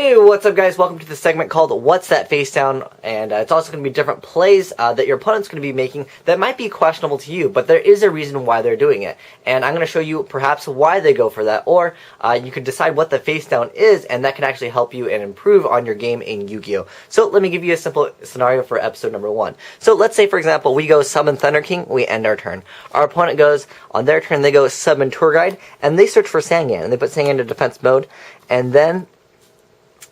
Hey, what's up guys? Welcome to the segment called What's That Facedown? And it's also going to be different plays that your opponent's going to be making that might be questionable to you, but there is a reason why they're doing it. And I'm going to show you perhaps why they go for that, or you could decide what the Facedown is, and that can actually help you and improve on your game in Yu-Gi-Oh! So let me give you a simple scenario for episode number 1. So let's say, for example, we go summon Thunder King, we end our turn. Our opponent goes, on their turn, they go summon Tour Guide, and they search for Sangan, and they put Sangan into defense mode, and then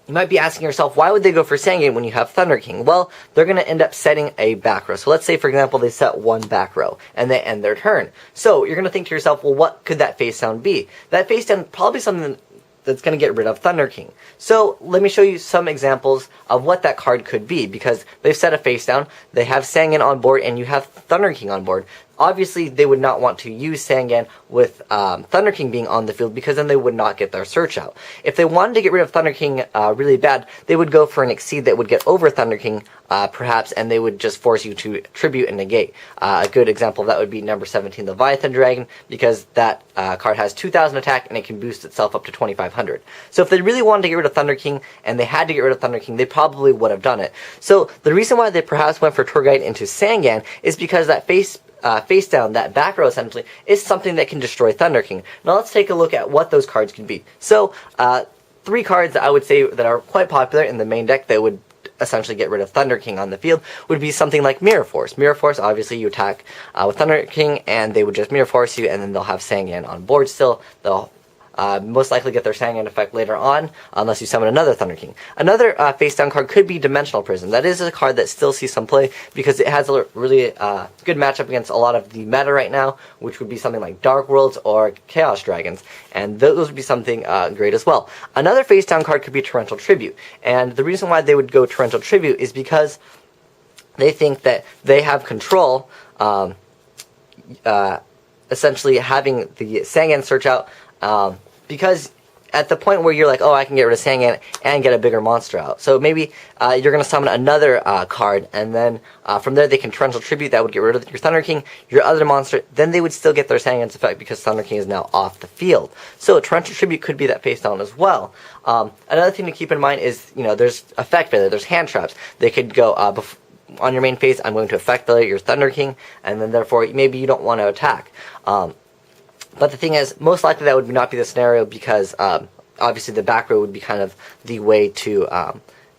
you might be asking yourself, why would they go for Sangan when you have Thunder King? Well, they're going to end up setting a back row. So let's say, for example, they set one back row, and they end their turn. So you're going to think to yourself, well, what could that face down be? That face down probably something that's going to get rid of Thunder King. So let me show you some examples of what that card could be, because they've set a face down, they have Sangan on board, and you have Thunder King on board. Obviously, they would not want to use Sangan with Thunder King being on the field, because then they would not get their search out. If they wanted to get rid of Thunder King really bad, they would go for an Exceed that would get over Thunder King, perhaps, and they would just force you to tribute and negate. A good example of that would be number 17, Leviathan Dragon, because that card has 2,000 attack, and it can boost itself up to 2,500. So if they really wanted to get rid of Thunder King, and they had to get rid of Thunder King, they probably would have done it. So the reason why they perhaps went for Tour Guide into Sangan is because that face down, that back row essentially, is something that can destroy Thunder King. Now let's take a look at what those cards can be. So, 3 cards that I would say that are quite popular in the main deck that would essentially get rid of Thunder King on the field would be something like Mirror Force. Mirror Force, obviously you attack with Thunder King, and they would just Mirror Force you, and then they'll have Sangan on board still. They'll most likely get their Sangan effect later on, unless you summon another Thunder King. Another face-down card could be Dimensional Prison. That is a card that still sees some play, because it has a really good matchup against a lot of the meta right now, which would be something like Dark Worlds or Chaos Dragons, and those would be something great as well. Another face-down card could be Torrential Tribute, and the reason why they would go Torrential Tribute is because they think that they have control, essentially having the Sangan search out, because at the point where you're like, oh, I can get rid of Sangan and get a bigger monster out. So maybe you're going to summon another card, and then from there they can Torrential Tribute. That would get rid of your Thunder King, your other monster. Then they would still get their Sangan's effect, because Thunder King is now off the field. So Torrential Tribute could be that face down as well. Another thing to keep in mind is, there's effect failure, there's hand traps. They could go on your main phase, I'm going to effect failure your Thunder King, and then therefore maybe you don't want to attack. But the thing is, most likely that would not be the scenario, because obviously the back row would be kind of the way to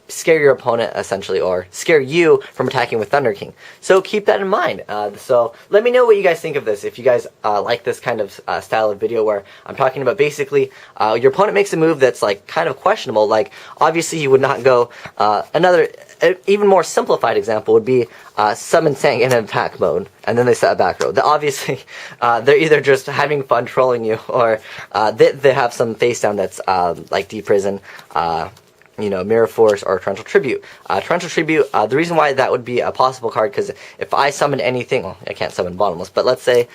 scare your opponent, essentially, or scare you from attacking with Thunder King. So keep that in mind. So let me know what you guys think of this. If you guys like this kind of style of video where I'm talking about basically your opponent makes a move that's like kind of questionable. Like, obviously you would not go another even more simplified example would be summon Sangan in attack mode, and then they set a back row. Obviously, they're either just having fun trolling you, or they have some face down that's like Deep Prison, Mirror Force, or Torrential Tribute. Torrential Tribute, the reason why that would be a possible card, because if I summon anything, well, I can't summon Bottomless, but let's say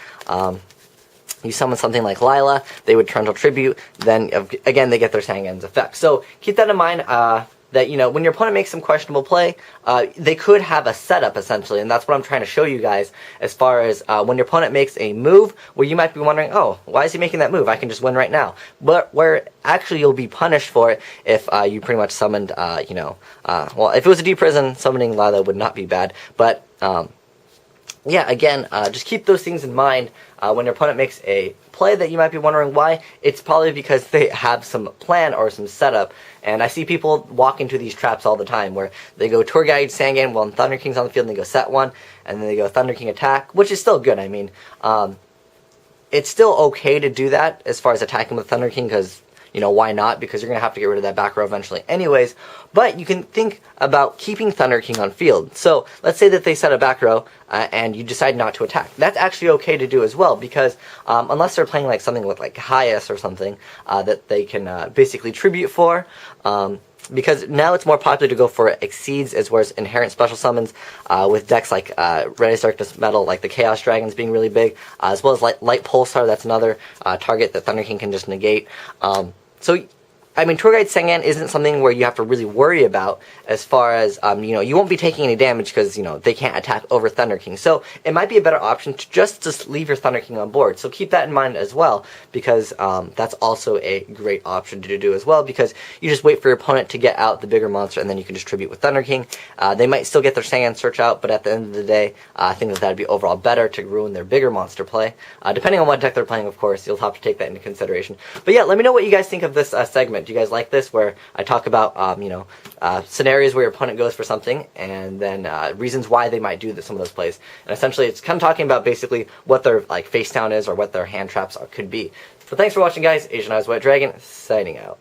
you summon something like Lila, they would Torrential Tribute, then again they get their Sangan's effect. So keep that in mind, that, when your opponent makes some questionable play, they could have a setup, essentially, and that's what I'm trying to show you guys, as far as when your opponent makes a move where you might be wondering, oh, why is he making that move? I can just win right now. But where actually you'll be punished for it if you pretty much summoned, well, if it was a Deep Prison, summoning Lila would not be bad, but yeah, again, just keep those things in mind when your opponent makes a play that you might be wondering why. It's probably because they have some plan or some setup, and I see people walk into these traps all the time where they go Tour Guide Sangan while Thunder King's on the field, and they go set one, and then they go Thunder King attack, which is still good. I mean, it's still okay to do that as far as attacking with Thunder King, because why not? Because you're going to have to get rid of that back row eventually anyways. But you can think about keeping Thunder King on field. So let's say that they set a back row and you decide not to attack. That's actually okay to do as well, because unless they're playing like something with like Hyas or something that they can basically tribute for, because now it's more popular to go for Exceeds as well as inherent special summons with decks like Red Darkness Metal, like the Chaos Dragons being really big, as well as Light Pulsar. That's another target that Thunder King can just negate. So I mean, Tour Guide Sengan isn't something where you have to really worry about as far as, you won't be taking any damage because, they can't attack over Thunder King. So it might be a better option to just leave your Thunder King on board. So keep that in mind as well, because that's also a great option to do as well, because you just wait for your opponent to get out the bigger monster and then you can distribute with Thunder King. They might still get their Sengan Search out, but at the end of the day, I think that would be overall better to ruin their bigger monster play. Depending on what deck they're playing, of course, you'll have to take that into consideration. But yeah, let me know what you guys think of this segment. Do you guys like this, where I talk about, scenarios where your opponent goes for something, and then reasons why they might do some of those plays. And essentially, it's kind of talking about basically what their Facedown is, or what their hand traps could be. So thanks for watching, guys. Asian Eyes White Dragon, signing out.